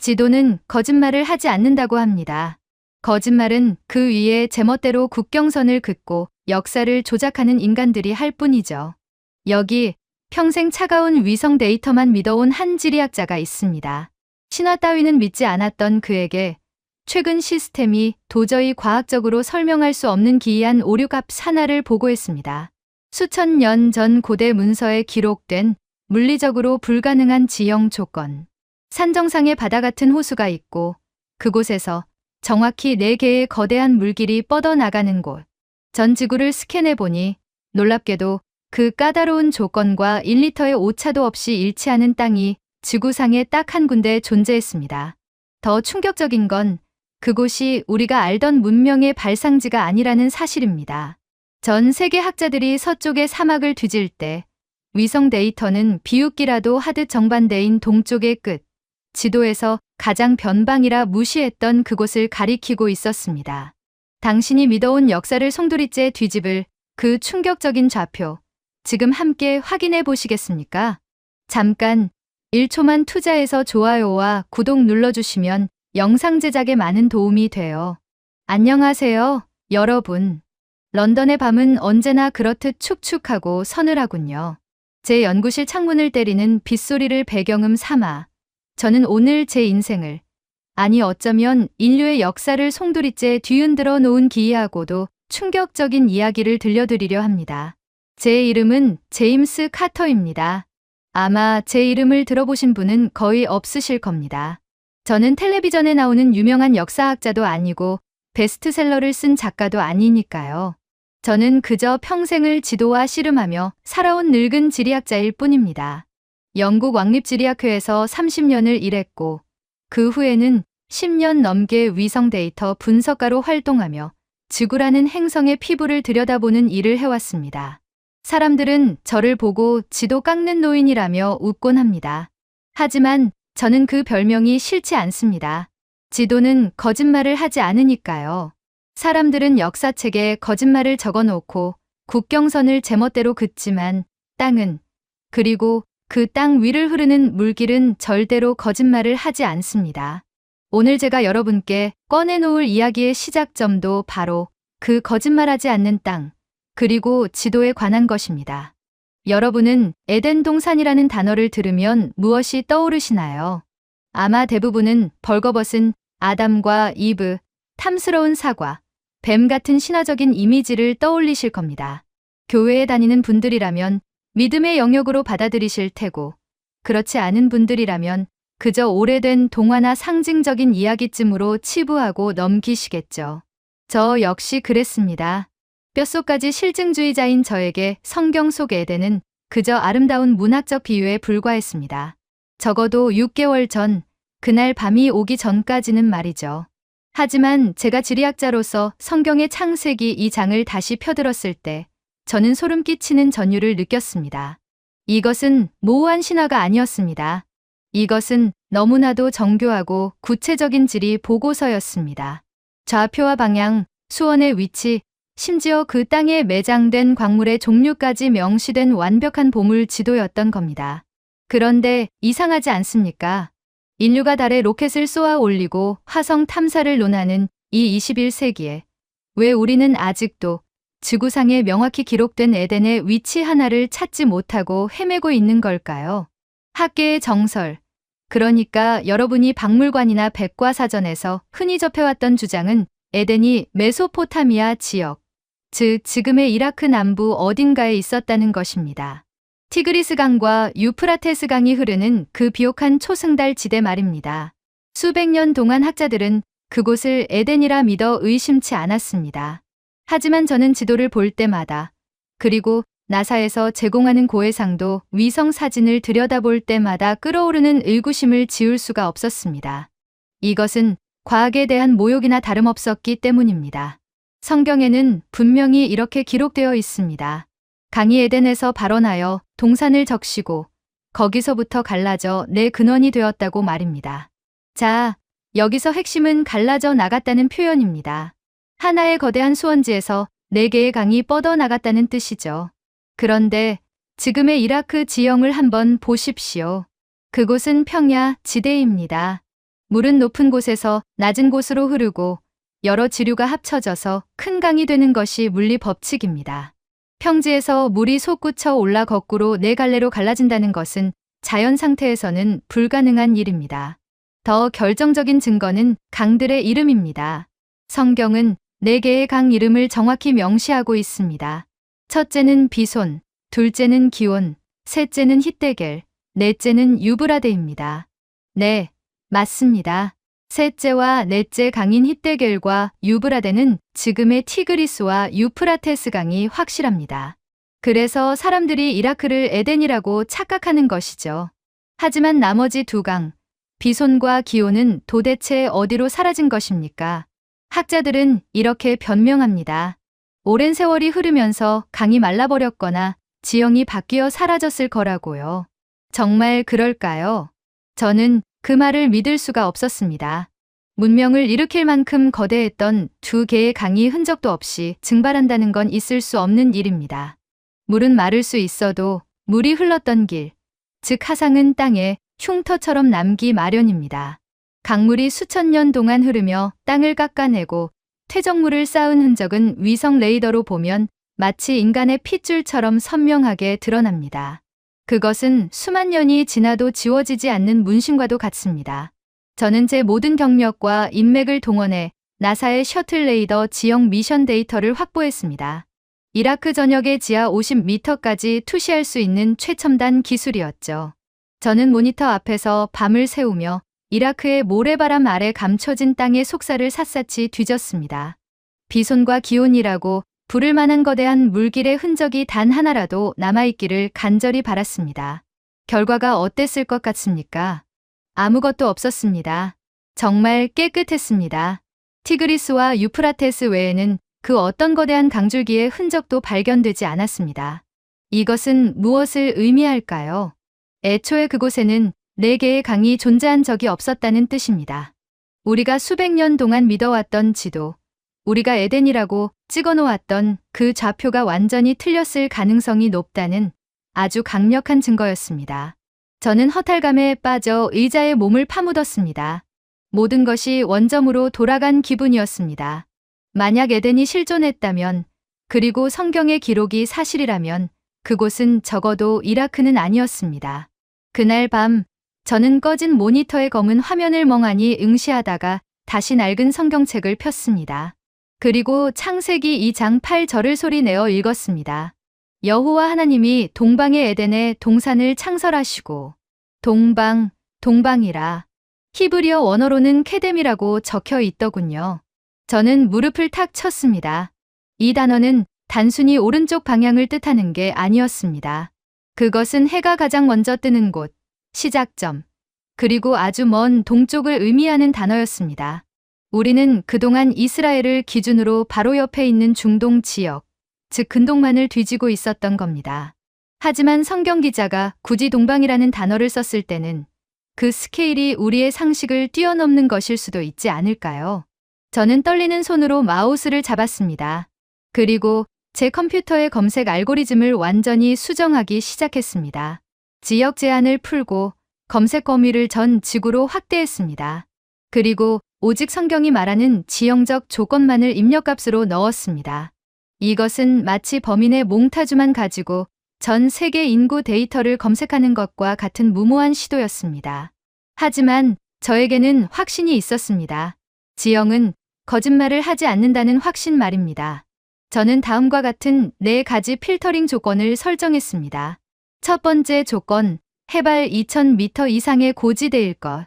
지도는 거짓말을 하지 않는다고 합니다. 거짓말은 그 위에 제멋대로 국경선을 긋고 역사를 조작하는 인간들이 할 뿐이죠. 여기 평생 차가운 위성 데이터만 믿어온 한 지리학자가 있습니다. 신화 따위는 믿지 않았던 그에게 최근 시스템이 도저히 과학적으로 설명할 수 없는 기이한 오류값 하나를 보고했습니다. 수천 년 전 고대 문서에 기록된 물리적으로 불가능한 지형 조건. 산 정상에 바다 같은 호수가 있고 그곳에서 정확히 4개의 거대한 물길이 뻗어나가는 곳. 전 지구를 스캔해보니 놀랍게도 그 까다로운 조건과 1리터의 오차도 없이 일치하는 땅이 지구상에 딱 한 군데 존재했습니다. 더 충격적인 건 그곳이 우리가 알던 문명의 발상지가 아니라는 사실입니다. 전 세계 학자들이 서쪽의 사막을 뒤질 때 위성 데이터는 비웃기라도 하듯 정반대인 동쪽의 끝, 지도에서 가장 변방이라 무시했던 그곳을 가리키고 있었습니다. 당신이 믿어온 역사를 송두리째 뒤집을 그 충격적인 좌표, 지금 함께 확인해 보시겠습니까? 잠깐 1초만 투자해서 좋아요와 구독 눌러주시면 영상 제작에 많은 도움이 돼요. 안녕하세요, 여러분. 런던의 밤은 언제나 그렇듯 축축하고 서늘하군요. 제 연구실 창문을 때리는 빗소리를 배경음 삼아 저는 오늘 제 인생을, 아니 어쩌면 인류의 역사를 송두리째 뒤흔들어 놓은 기이하고도 충격적인 이야기를 들려드리려 합니다. 제 이름은 제임스 카터입니다. 아마 제 이름을 들어보신 분은 거의 없으실 겁니다. 저는 텔레비전에 나오는 유명한 역사학자도 아니고 베스트셀러를 쓴 작가도 아니니까요. 저는 그저 평생을 지도와 씨름하며 살아온 늙은 지리학자일 뿐입니다. 영국 왕립지리학회에서 30년을 일했고 그 후에는 10년 넘게 위성 데이터 분석가로 활동하며 지구라는 행성의 피부를 들여다보는 일을 해왔습니다. 사람들은 저를 보고 지도 깎는 노인이라며 웃곤 합니다. 하지만 저는 그 별명이 싫지 않습니다. 지도는 거짓말을 하지 않으니까요. 사람들은 역사책에 거짓말을 적어놓고 국경선을 제멋대로 긋지만 땅은, 그리고 그 땅 위를 흐르는 물길은 절대로 거짓말을 하지 않습니다. 오늘 제가 여러분께 꺼내놓을 이야기의 시작점도 바로 그 거짓말하지 않는 땅, 그리고 지도에 관한 것입니다. 여러분은 에덴 동산이라는 단어를 들으면 무엇이 떠오르시나요? 아마 대부분은 벌거벗은 아담과 이브, 탐스러운 사과, 뱀 같은 신화적인 이미지를 떠올리실 겁니다. 교회에 다니는 분들이라면 믿음의 영역으로 받아들이실 테고, 그렇지 않은 분들이라면 그저 오래된 동화나 상징적인 이야기쯤으로 치부하고 넘기시겠죠. 저 역시 그랬습니다. 뼛속까지 실증주의자인 저에게 성경 속 에덴은 그저 아름다운 문학적 비유에 불과했습니다. 적어도 6개월 전, 그날 밤이 오기 전까지는 말이죠. 하지만 제가 지리학자로서 성경의 창세기 2장을 다시 펴들었을 때 저는 소름 끼치는 전율을 느꼈습니다. 이것은 모호한 신화가 아니었습니다. 이것은 너무나도 정교하고 구체적인 지리 보고서였습니다. 좌표와 방향, 수원의 위치, 심지어 그 땅에 매장된 광물의 종류까지 명시된 완벽한 보물 지도였던 겁니다. 그런데 이상하지 않습니까? 인류가 달에 로켓을 쏘아 올리고 화성 탐사를 논하는 이 21세기에 왜 우리는 아직도 지구상에 명확히 기록된 에덴의 위치 하나를 찾지 못하고 헤매고 있는 걸까요? 학계의 정설, 그러니까 여러분이 박물관이나 백과사전에서 흔히 접해왔던 주장은 에덴이 메소포타미아 지역, 즉 지금의 이라크 남부 어딘가에 있었다는 것입니다. 티그리스 강과 유프라테스 강이 흐르는 그 비옥한 초승달 지대 말입니다. 수백 년 동안 학자들은 그곳을 에덴이라 믿어 의심치 않았습니다. 하지만 저는 지도를 볼 때마다, 그리고 나사에서 제공하는 고해상도 위성 사진을 들여다볼 때마다 끓어오르는 의구심을 지울 수가 없었습니다. 이것은 과학에 대한 모욕이나 다름없었기 때문입니다. 성경에는 분명히 이렇게 기록되어 있습니다. 강이 에덴에서 발원하여 동산을 적시고 거기서부터 갈라져 내 근원이 되었다고 말입니다. 자, 여기서 핵심은 갈라져 나갔다는 표현입니다. 하나의 거대한 수원지에서 4개의 강이 뻗어나갔다는 뜻이죠. 그런데 지금의 이라크 지형을 한번 보십시오. 그곳은 평야 지대입니다. 물은 높은 곳에서 낮은 곳으로 흐르고 여러 지류가 합쳐져서 큰 강이 되는 것이 물리 법칙입니다. 평지에서 물이 솟구쳐 올라 거꾸로 네 갈래로 갈라진다는 것은 자연 상태에서는 불가능한 일입니다. 더 결정적인 증거는 강들의 이름입니다. 성경은 네 개의 강 이름을 정확히 명시하고 있습니다. 첫째는 비손, 둘째는 기온, 셋째는 히데겔, 넷째는 유브라데입니다. 네, 맞습니다. 셋째와 넷째 강인 히데겔과 유브라데는 지금의 티그리스와 유프라테스 강이 확실합니다. 그래서 사람들이 이라크를 에덴이라고 착각하는 것이죠. 하지만 나머지 두 강, 비손과 기온은 도대체 어디로 사라진 것입니까? 학자들은 이렇게 변명합니다. 오랜 세월이 흐르면서 강이 말라버렸거나 지형이 바뀌어 사라졌을 거라고요. 정말 그럴까요? 저는 그 말을 믿을 수가 없었습니다. 문명을 일으킬 만큼 거대했던 두 개의 강이 흔적도 없이 증발한다는 건 있을 수 없는 일입니다. 물은 마를 수 있어도 물이 흘렀던 길, 즉 하상은 땅에 흉터처럼 남기 마련입니다. 강물이 수천 년 동안 흐르며 땅을 깎아내고 퇴적물을 쌓은 흔적은 위성 레이더로 보면 마치 인간의 핏줄처럼 선명하게 드러납니다. 그것은 수만 년이 지나도 지워지지 않는 문신과도 같습니다. 저는 제 모든 경력과 인맥을 동원해 나사의 셔틀 레이더 지형 미션 데이터를 확보했습니다. 이라크 전역의 지하 50m까지 투시할 수 있는 최첨단 기술이었죠. 저는 모니터 앞에서 밤을 새우며 이라크의 모래바람 아래 감춰진 땅의 속살을 샅샅이 뒤졌습니다. 비손과 기온이라고 부를 만한 거대한 물길의 흔적이 단 하나라도 남아있기를 간절히 바랐습니다. 결과가 어땠을 것 같습니까? 아무것도 없었습니다. 정말 깨끗했습니다. 티그리스와 유프라테스 외에는 그 어떤 거대한 강줄기의 흔적도 발견되지 않았습니다. 이것은 무엇을 의미할까요? 애초에 그곳에는 네 개의 강이 존재한 적이 없었다는 뜻입니다. 우리가 수백 년 동안 믿어왔던 지도, 우리가 에덴이라고 찍어놓았던 그 좌표가 완전히 틀렸을 가능성이 높다는 아주 강력한 증거였습니다. 저는 허탈감에 빠져 의자에 몸을 파묻었습니다. 모든 것이 원점으로 돌아간 기분이었습니다. 만약 에덴이 실존했다면, 그리고 성경의 기록이 사실이라면 그곳은 적어도 이라크는 아니었습니다. 그날 밤 저는 꺼진 모니터의 검은 화면을 멍하니 응시하다가 다시 낡은 성경책을 폈습니다. 그리고 창세기 2장 8절을 소리내어 읽었습니다. 여호와 하나님이 동방의 에덴에 동산을 창설하시고 동방이라 히브리어 원어로는 케뎀이라고 적혀 있더군요. 저는 무릎을 탁 쳤습니다. 이 단어는 단순히 오른쪽 방향을 뜻하는 게 아니었습니다. 그것은 해가 가장 먼저 뜨는 곳, 시작점, 그리고 아주 먼 동쪽을 의미하는 단어였습니다. 우리는 그동안 이스라엘을 기준으로 바로 옆에 있는 중동 지역, 즉 근동만을 뒤지고 있었던 겁니다. 하지만 성경 기자가 굳이 동방이라는 단어를 썼을 때는 그 스케일이 우리의 상식을 뛰어넘는 것일 수도 있지 않을까요? 저는 떨리는 손으로 마우스를 잡았습니다. 그리고 제 컴퓨터의 검색 알고리즘을 완전히 수정하기 시작했습니다. 지역 제한을 풀고 검색 범위를 전 지구로 확대했습니다. 그리고 오직 성경이 말하는 지형적 조건만을 입력값으로 넣었습니다. 이것은 마치 범인의 몽타주만 가지고 전 세계 인구 데이터를 검색하는 것과 같은 무모한 시도였습니다. 하지만 저에게는 확신이 있었습니다. 지형은 거짓말을 하지 않는다는 확신 말입니다. 저는 다음과 같은 4가지 필터링 조건을 설정했습니다. 첫 번째 조건, 해발 2000m 이상의 고지대일 것.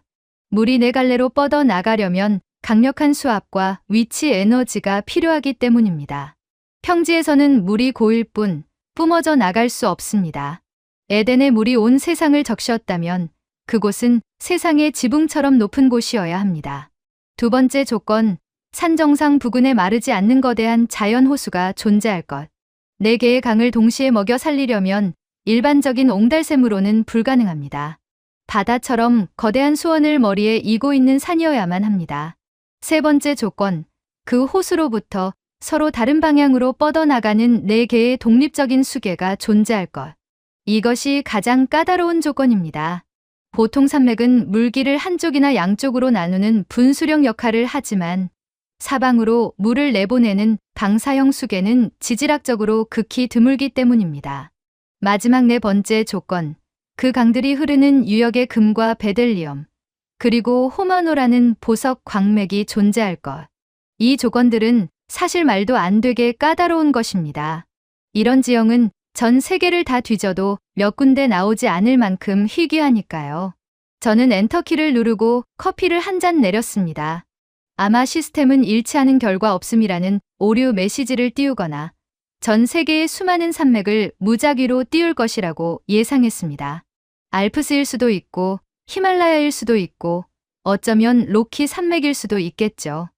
물이 4갈래로 뻗어 나가려면 강력한 수압과 위치 에너지가 필요하기 때문입니다. 평지에서는 물이 고일 뿐 뿜어져 나갈 수 없습니다. 에덴의 물이 온 세상을 적셨다면 그곳은 세상의 지붕처럼 높은 곳이어야 합니다. 두 번째 조건, 산 정상 부근에 마르지 않는 거대한 자연 호수가 존재할 것. 4개의 강을 동시에 먹여 살리려면 일반적인 옹달샘으로는 불가능합니다. 바다처럼 거대한 수원을 머리에 이고 있는 산이어야만 합니다. 세 번째 조건, 그 호수로부터 서로 다른 방향으로 뻗어나가는 4개의 독립적인 수계가 존재할 것. 이것이 가장 까다로운 조건입니다. 보통 산맥은 물길을 한쪽이나 양쪽으로 나누는 분수령 역할을 하지만 사방으로 물을 내보내는 방사형 수계는 지질학적으로 극히 드물기 때문입니다. 마지막 네 번째 조건, 그 강들이 흐르는 유역의 금과 베델리엄, 그리고 호머노라는 보석 광맥이 존재할 것. 이 조건들은 사실 말도 안 되게 까다로운 것입니다. 이런 지형은 전 세계를 다 뒤져도 몇 군데 나오지 않을 만큼 희귀하니까요. 저는 엔터키를 누르고 커피를 한 잔 내렸습니다. 아마 시스템은 일치하는 결과 없음이라는 오류 메시지를 띄우거나 전 세계의 수많은 산맥을 무작위로 띄울 것이라고 예상했습니다. 알프스일 수도 있고 히말라야일 수도 있고 어쩌면 로키 산맥일 수도 있겠죠.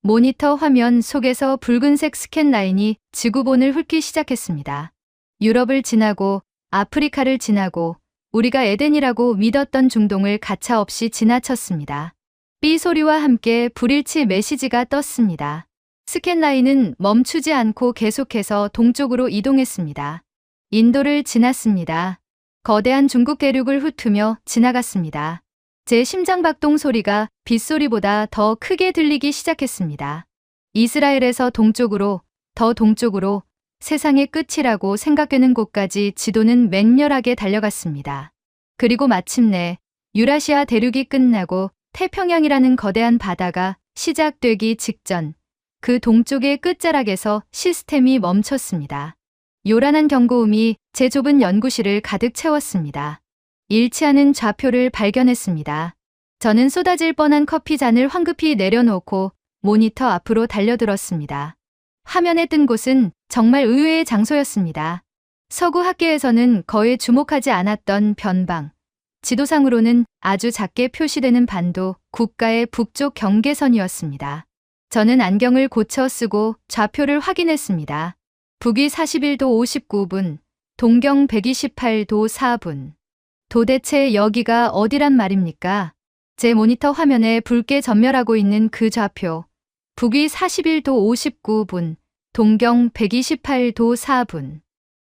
모니터 화면 속에서 붉은색 스캔 라인이 지구본을 훑기 시작했습니다. 유럽을 지나고 아프리카를 지나고 우리가 에덴이라고 믿었던 중동을 가차없이 지나쳤습니다. 삐 소리와 함께 불일치 메시지가 떴습니다. 스캔 라인은 멈추지 않고 계속해서 동쪽으로 이동했습니다. 인도를 지났습니다. 거대한 중국 대륙을 훑으며 지나갔습니다. 제 심장박동 소리가 빗소리보다 더 크게 들리기 시작했습니다. 이스라엘에서 동쪽으로, 더 동쪽으로 세상의 끝이라고 생각되는 곳까지 지도는 맹렬하게 달려갔습니다. 그리고 마침내 유라시아 대륙이 끝나고 태평양이라는 거대한 바다가 시작되기 직전 그 동쪽의 끝자락에서 시스템이 멈췄습니다. 요란한 경고음이 제 좁은 연구실을 가득 채웠습니다. 일치하는 좌표를 발견했습니다. 저는 쏟아질 뻔한 커피 잔을 황급히 내려놓고 모니터 앞으로 달려들었습니다. 화면에 뜬 곳은 정말 의외의 장소였습니다. 서구 학계에서는 거의 주목하지 않았던 변방, 지도상으로는 아주 작게 표시되는 반도 국가의 북쪽 경계선이었습니다. 저는 안경을 고쳐 쓰고 좌표를 확인했습니다. 북위 41도 59분, 동경 128도 4분. 도대체 여기가 어디란 말입니까? 제 모니터 화면에 붉게 전멸하고 있는 그 좌표. 북위 41도 59분, 동경 128도 4분.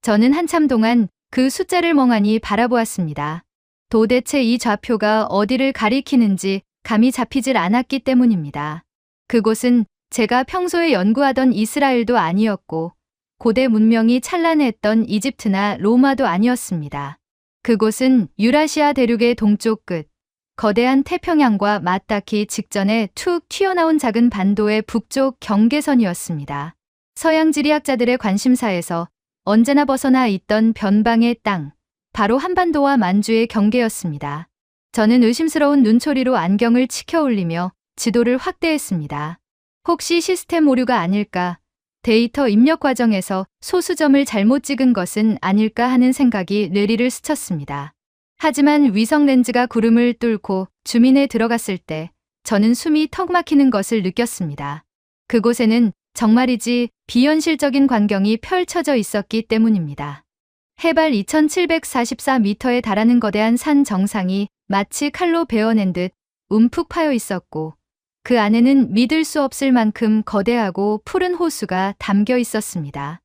저는 한참 동안 그 숫자를 멍하니 바라보았습니다. 도대체 이 좌표가 어디를 가리키는지 감이 잡히질 않았기 때문입니다. 그곳은 제가 평소에 연구하던 이스라엘도 아니었고 고대 문명이 찬란했던 이집트나 로마도 아니었습니다. 그곳은 유라시아 대륙의 동쪽 끝, 거대한 태평양과 맞닿기 직전에 툭 튀어나온 작은 반도의 북쪽 경계선이었습니다. 서양 지리학자들의 관심사에서 언제나 벗어나 있던 변방의 땅, 바로 한반도와 만주의 경계였습니다. 저는 의심스러운 눈초리로 안경을 치켜 올리며 지도를 확대했습니다. 혹시 시스템 오류가 아닐까, 데이터 입력 과정에서 소수점을 잘못 찍은 것은 아닐까 하는 생각이 뇌리를 스쳤습니다. 하지만 위성 렌즈가 구름을 뚫고 주민에 들어갔을 때 저는 숨이 턱 막히는 것을 느꼈습니다. 그곳에는 정말이지 비현실적인 광경이 펼쳐져 있었기 때문입니다. 해발 2744m에 달하는 거대한 산 정상이 마치 칼로 베어낸 듯 움푹 파여 있었고 그 안에는 믿을 수 없을 만큼 거대하고 푸른 호수가 담겨 있었습니다.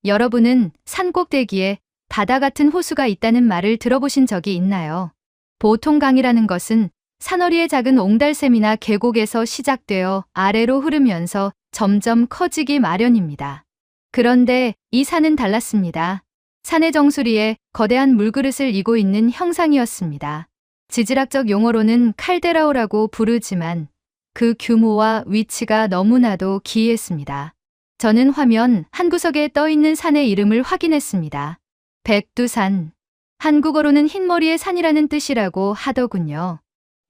여러분은 산 꼭대기에 바다 같은 호수가 있다는 말을 들어보신 적이 있나요? 보통 강이라는 것은 산허리의 작은 옹달샘이나 계곡에서 시작되어 아래로 흐르면서 점점 커지기 마련입니다. 그런데 이 산은 달랐습니다. 산의 정수리에 거대한 물그릇을 이고 있는 형상이었습니다. 지질학적 용어로는 칼데라오라고 부르지만 그 규모와 위치가 너무나도 기이했습니다. 저는 화면 한 구석에 떠 있는 산의 이름을 확인했습니다. 백두산. 한국어로는 흰머리의 산이라는 뜻이라고 하더군요.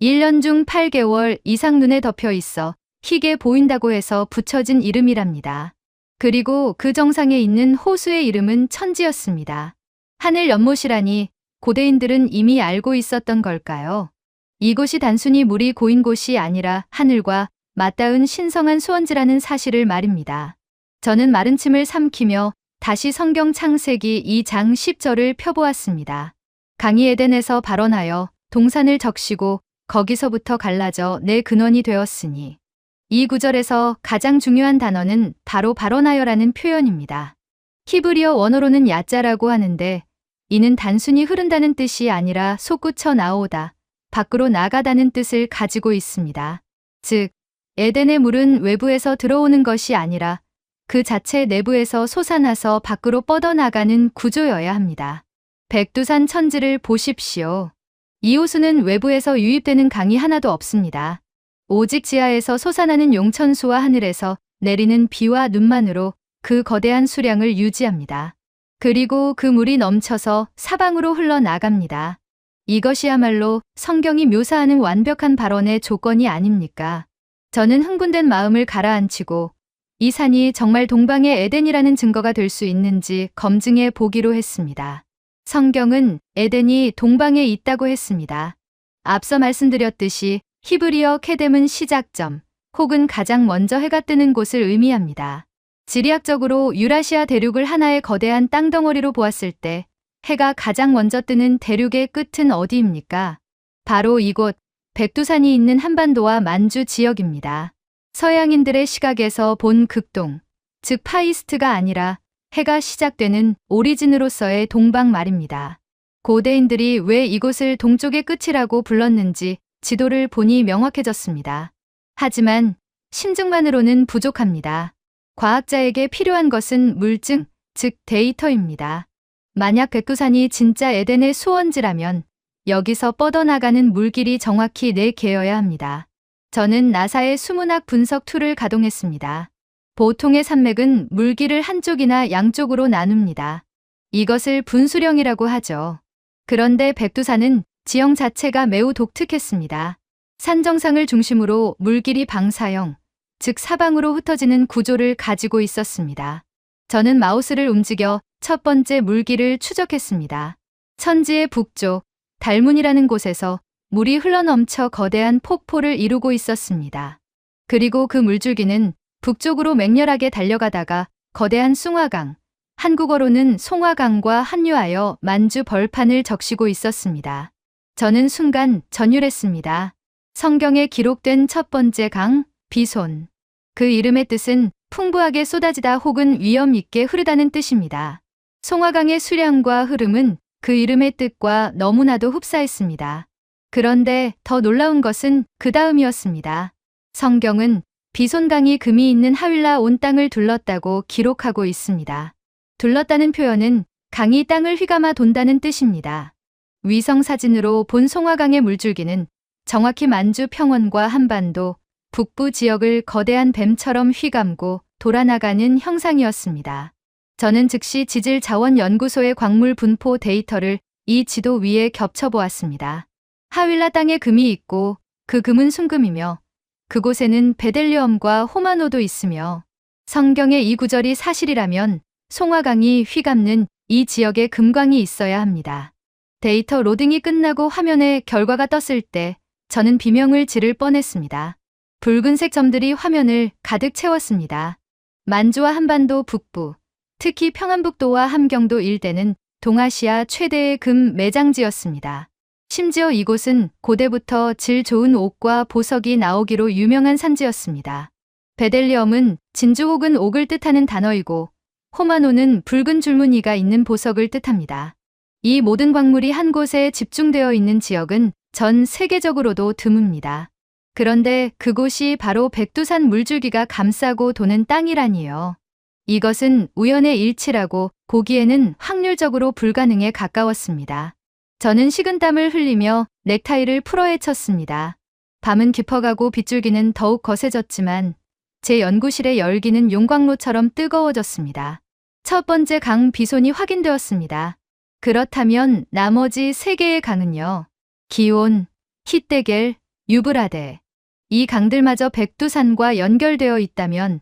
1년 중 8개월 이상 눈에 덮여 있어 희게 보인다고 해서 붙여진 이름이랍니다. 그리고 그 정상에 있는 호수의 이름은 천지였습니다. 하늘 연못이라니 고대인들은 이미 알고 있었던 걸까요? 이곳이 단순히 물이 고인 곳이 아니라 하늘과 맞닿은 신성한 수원지라는 사실을 말입니다. 저는 마른 침을 삼키며 다시 성경 창세기 2장 10절을 펴보았습니다. 강이 에덴에서 발원하여 동산을 적시고 거기서부터 갈라져 내 근원이 되었으니. 이 구절에서 가장 중요한 단어는 바로 발원하여라는 표현입니다. 히브리어 원어로는 야자라고 하는데 이는 단순히 흐른다는 뜻이 아니라 솟구쳐 나오다, 밖으로 나가다는 뜻을 가지고 있습니다. 즉, 에덴의 물은 외부에서 들어오는 것이 아니라 그 자체 내부에서 솟아나서 밖으로 뻗어나가는 구조여야 합니다. 백두산 천지를 보십시오. 이 호수는 외부에서 유입되는 강이 하나도 없습니다. 오직 지하에서 솟아나는 용천수와 하늘에서 내리는 비와 눈만으로 그 거대한 수량을 유지합니다. 그리고 그 물이 넘쳐서 사방으로 흘러나갑니다. 이것이야말로 성경이 묘사하는 완벽한 발원의 조건이 아닙니까? 저는 흥분된 마음을 가라앉히고 이 산이 정말 동방의 에덴이라는 증거가 될 수 있는지 검증해 보기로 했습니다. 성경은 에덴이 동방에 있다고 했습니다. 앞서 말씀드렸듯이 히브리어 케뎀은 시작점 혹은 가장 먼저 해가 뜨는 곳을 의미합니다. 지리학적으로 유라시아 대륙을 하나의 거대한 땅덩어리로 보았을 때 해가 가장 먼저 뜨는 대륙의 끝은 어디입니까? 바로 이곳 백두산이 있는 한반도와 만주 지역입니다. 서양인들의 시각에서 본 극동, 즉 파이스트가 아니라 해가 시작되는 오리진으로서의 동방 말입니다. 고대인들이 왜 이곳을 동쪽의 끝이라고 불렀는지 지도를 보니 명확해졌습니다. 하지만 심증만으로는 부족합니다. 과학자에게 필요한 것은 물증, 즉 데이터입니다. 만약 백두산이 진짜 에덴의 수원지라면 여기서 뻗어나가는 물길이 정확히 4개여야 합니다. 저는 나사의 수문학 분석 툴을 가동했습니다. 보통의 산맥은 물길을 한쪽이나 양쪽으로 나눕니다. 이것을 분수령이라고 하죠. 그런데 백두산은 지형 자체가 매우 독특했습니다. 산 정상을 중심으로 물길이 방사형, 즉 사방으로 흩어지는 구조를 가지고 있었습니다. 저는 마우스를 움직여 첫 번째 물길을 추적했습니다. 천지의 북쪽, 달문이라는 곳에서 물이 흘러넘쳐 거대한 폭포를 이루고 있었습니다. 그리고 그 물줄기는 북쪽으로 맹렬하게 달려가다가 거대한 숭화강, 한국어로는 송화강과 합류하여 만주 벌판을 적시고 있었습니다. 저는 순간 전율했습니다. 성경에 기록된 첫 번째 강, 비손. 그 이름의 뜻은 풍부하게 쏟아지다 혹은 위험 있게 흐르다는 뜻입니다. 송화강의 수량과 흐름은 그 이름의 뜻과 너무나도 흡사했습니다. 그런데 더 놀라운 것은 그 다음이었습니다. 성경은 비손강이 금이 있는 하윌라 온 땅을 둘렀다고 기록하고 있습니다. 둘렀다는 표현은 강이 땅을 휘감아 돈다는 뜻입니다. 위성 사진으로 본 송화강의 물줄기는 정확히 만주 평원과 한반도, 북부 지역을 거대한 뱀처럼 휘감고 돌아나가는 형상이었습니다. 저는 즉시 지질자원연구소의 광물 분포 데이터를 이 지도 위에 겹쳐보았습니다. 하윌라 땅에 금이 있고 그 금은 순금이며 그곳에는 베델리엄과 호마노도 있으며 성경의 이 구절이 사실이라면 송화강이 휘감는 이 지역에 금광이 있어야 합니다. 데이터 로딩이 끝나고 화면에 결과가 떴을 때 저는 비명을 지를 뻔했습니다. 붉은색 점들이 화면을 가득 채웠습니다. 만주와 한반도 북부, 특히 평안북도와 함경도 일대는 동아시아 최대의 금 매장지였습니다. 심지어 이곳은 고대부터 질 좋은 옥과 보석이 나오기로 유명한 산지였습니다. 베델리엄은 진주 혹은 옥을 뜻하는 단어이고 호마노는 붉은 줄무늬가 있는 보석을 뜻합니다. 이 모든 광물이 한 곳에 집중되어 있는 지역은 전 세계적으로도 드뭅니다. 그런데 그곳이 바로 백두산 물줄기가 감싸고 도는 땅이라니요. 이것은 우연의 일치라고 보기에는 확률적으로 불가능에 가까웠습니다. 저는 식은땀을 흘리며 넥타이를 풀어헤쳤습니다. 밤은 깊어가고 빗줄기는 더욱 거세졌지만 제 연구실의 열기는 용광로처럼 뜨거워졌습니다. 첫 번째 강 비손이 확인되었습니다. 그렇다면 나머지 3개의 강은요. 기온, 히데겔, 유브라데. 이 강들마저 백두산과 연결되어 있다면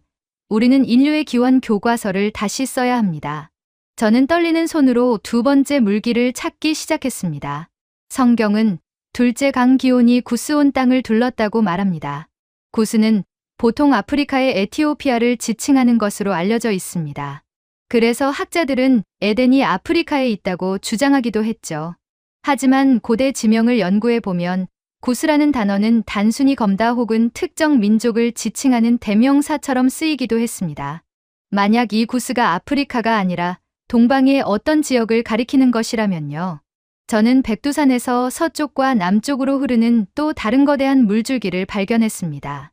우리는 인류의 기원 교과서를 다시 써야 합니다. 저는 떨리는 손으로 두 번째 물길을 찾기 시작했습니다. 성경은 둘째 강 기온이 구스 온 땅을 둘렀다고 말합니다. 구스는 보통 아프리카의 에티오피아를 지칭하는 것으로 알려져 있습니다. 그래서 학자들은 에덴이 아프리카에 있다고 주장하기도 했죠. 하지만 고대 지명을 연구해 보면 구스라는 단어는 단순히 검다 혹은 특정 민족을 지칭하는 대명사처럼 쓰이기도 했습니다. 만약 이 구스가 아프리카가 아니라 동방의 어떤 지역을 가리키는 것이라면요. 저는 백두산에서 서쪽과 남쪽으로 흐르는 또 다른 거대한 물줄기를 발견했습니다.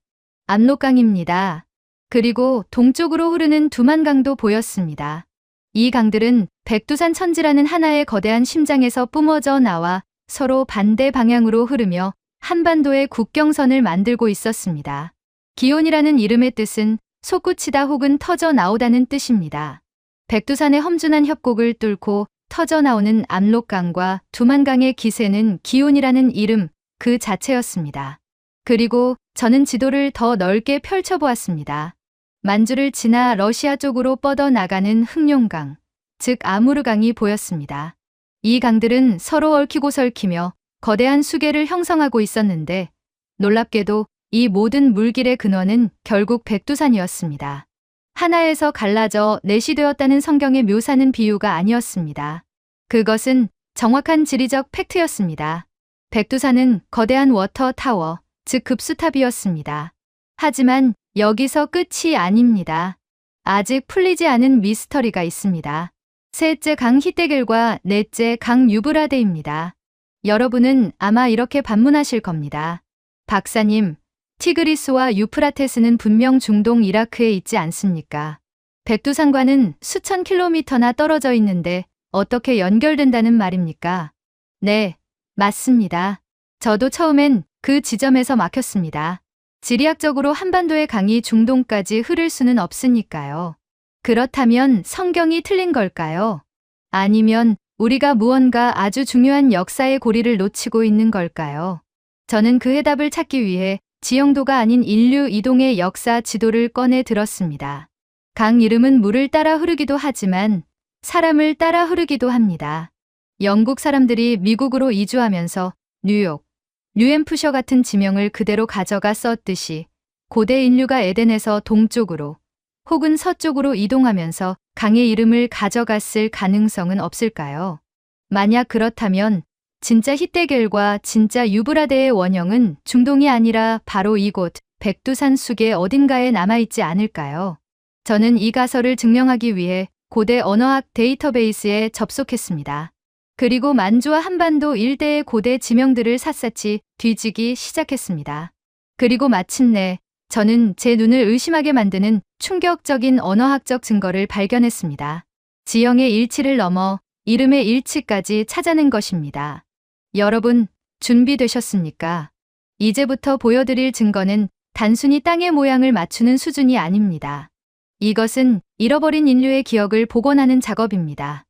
압록강입니다. 그리고 동쪽으로 흐르는 두만강도 보였습니다. 이 강들은 백두산 천지라는 하나의 거대한 심장에서 뿜어져 나와 서로 반대 방향으로 흐르며 한반도의 국경선을 만들고 있었습니다. 기온이라는 이름의 뜻은 솟구치다 혹은 터져 나오다는 뜻입니다. 백두산의 험준한 협곡을 뚫고 터져 나오는 압록강과 두만강의 기세는 기온이라는 이름 그 자체였습니다. 그리고 저는 지도를 더 넓게 펼쳐보았습니다. 만주를 지나 러시아 쪽으로 뻗어나가는 흑룡강, 즉 아무르강이 보였습니다. 이 강들은 서로 얽히고 설키며 거대한 수계를 형성하고 있었는데 놀랍게도 이 모든 물길의 근원은 결국 백두산이었습니다. 하나에서 갈라져 넷이 되었다는 성경의 묘사는 비유가 아니었습니다. 그것은 정확한 지리적 팩트였습니다. 백두산은 거대한 워터 타워, 즉 급수탑이었습니다. 하지만 여기서 끝이 아닙니다. 아직 풀리지 않은 미스터리가 있습니다. 셋째 강 히데겔과 넷째 강 유브라데입니다. 여러분은 아마 이렇게 반문하실 겁니다. 박사님, 티그리스와 유프라테스는 분명 중동 이라크에 있지 않습니까? 백두산과는 수천 킬로미터나 떨어져 있는데 어떻게 연결된다는 말입니까? 네, 맞습니다. 저도 처음엔 그 지점에서 막혔습니다. 지리학적으로 한반도의 강이 중동까지 흐를 수는 없으니까요. 그렇다면 성경이 틀린 걸까요? 아니면 우리가 무언가 아주 중요한 역사의 고리를 놓치고 있는 걸까요? 저는 그 해답을 찾기 위해 지형도가 아닌 인류 이동의 역사 지도를 꺼내 들었습니다. 강 이름은 물을 따라 흐르기도 하지만 사람을 따라 흐르기도 합니다. 영국 사람들이 미국으로 이주하면서 뉴욕, 뉴햄프셔 같은 지명을 그대로 가져가 썼듯이 고대 인류가 에덴에서 동쪽으로 혹은 서쪽으로 이동하면서 강의 이름을 가져갔을 가능성은 없을까요? 만약 그렇다면 진짜 히데겔과 진짜 유브라데의 원형은 중동이 아니라 바로 이곳 백두산 숲의 어딘가에 남아있지 않을까요? 저는 이 가설을 증명하기 위해 고대 언어학 데이터베이스에 접속했습니다. 그리고 만주와 한반도 일대의 고대 지명들을 샅샅이 뒤지기 시작했습니다. 그리고 마침내 저는 제 눈을 의심하게 만드는 충격적인 언어학적 증거를 발견했습니다. 지형의 일치를 넘어 이름의 일치까지 찾아낸 것입니다. 여러분, 준비되셨습니까? 이제부터 보여드릴 증거는 단순히 땅의 모양을 맞추는 수준이 아닙니다. 이것은 잃어버린 인류의 기억을 복원하는 작업입니다.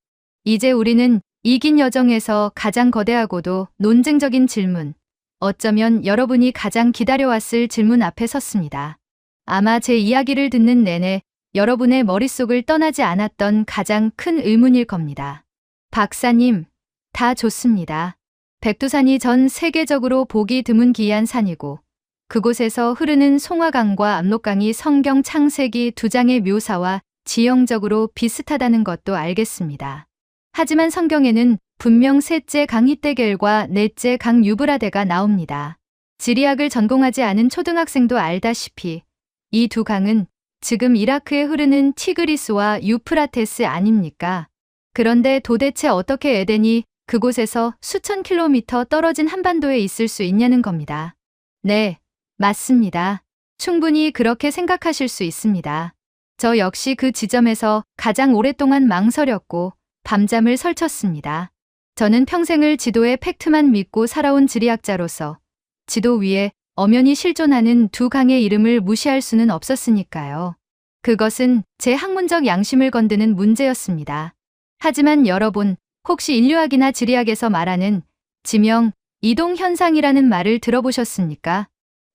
이제 우리는 이 긴 여정에서 가장 거대하고도 논쟁적인 질문, 어쩌면 여러분이 가장 기다려왔을 질문 앞에 섰습니다. 아마 제 이야기를 듣는 내내 여러분의 머릿속을 떠나지 않았던 가장 큰 의문일 겁니다. 박사님, 다 좋습니다. 백두산이 전 세계적으로 보기 드문 기이한 산이고 그곳에서 흐르는 송화강과 압록강이 성경 창세기 2장의 묘사와 지형적으로 비슷하다는 것도 알겠습니다. 하지만 성경에는 분명 셋째 강 히데겔과 넷째 강 유브라데가 나옵니다. 지리학을 전공하지 않은 초등학생도 알다시피 이 두 강은 지금 이라크에 흐르는 티그리스와 유프라테스 아닙니까? 그런데 도대체 어떻게 에덴이 그곳에서 수천 킬로미터 떨어진 한반도에 있을 수 있냐는 겁니다. 네, 맞습니다. 충분히 그렇게 생각하실 수 있습니다. 저 역시 그 지점에서 가장 오랫동안 망설였고 밤잠을 설쳤습니다. 저는 평생을 지도의 팩트만 믿고 살아온 지리학자로서 지도 위에 엄연히 실존하는 두 강의 이름을 무시할 수는 없었으니까요. 그것은 제 학문적 양심을 건드는 문제였습니다. 하지만 여러분, 혹시 인류학이나 지리학에서 말하는 지명, 이동 현상이라는 말을 들어보셨습니까?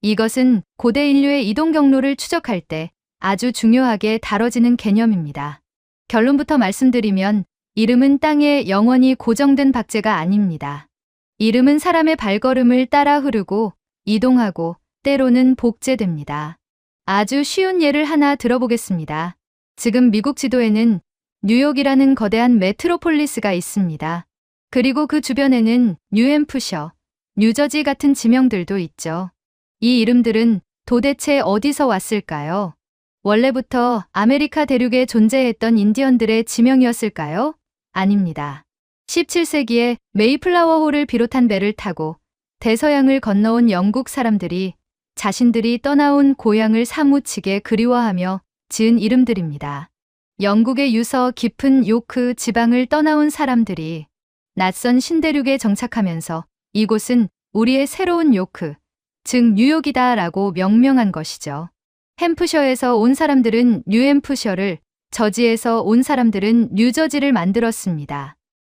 이것은 고대 인류의 이동 경로를 추적할 때 아주 중요하게 다뤄지는 개념입니다. 결론부터 말씀드리면 이름은 땅에 영원히 고정된 박제가 아닙니다. 이름은 사람의 발걸음을 따라 흐르고 이동하고 때로는 복제됩니다. 아주 쉬운 예를 하나 들어보겠습니다. 지금 미국 지도에는 뉴욕이라는 거대한 메트로폴리스가 있습니다. 그리고 그 주변에는 뉴햄프셔, 뉴저지 같은 지명들도 있죠. 이 이름들은 도대체 어디서 왔을까요? 원래부터 아메리카 대륙에 존재했던 인디언들의 지명이었을까요? 아닙니다. 17세기에 메이플라워호를 비롯한 배를 타고 대서양을 건너온 영국 사람들이 자신들이 떠나온 고향을 사무치게 그리워하며 지은 이름들입니다. 영국의 유서 깊은 요크 지방을 떠나온 사람들이 낯선 신대륙에 정착하면서 이곳은 우리의 새로운 요크, 즉 뉴욕이다라고 명명한 것이죠. 햄프셔에서 온 사람들은 뉴햄프셔를, 저지에서 온 사람들은 뉴저지를 만들었습니다.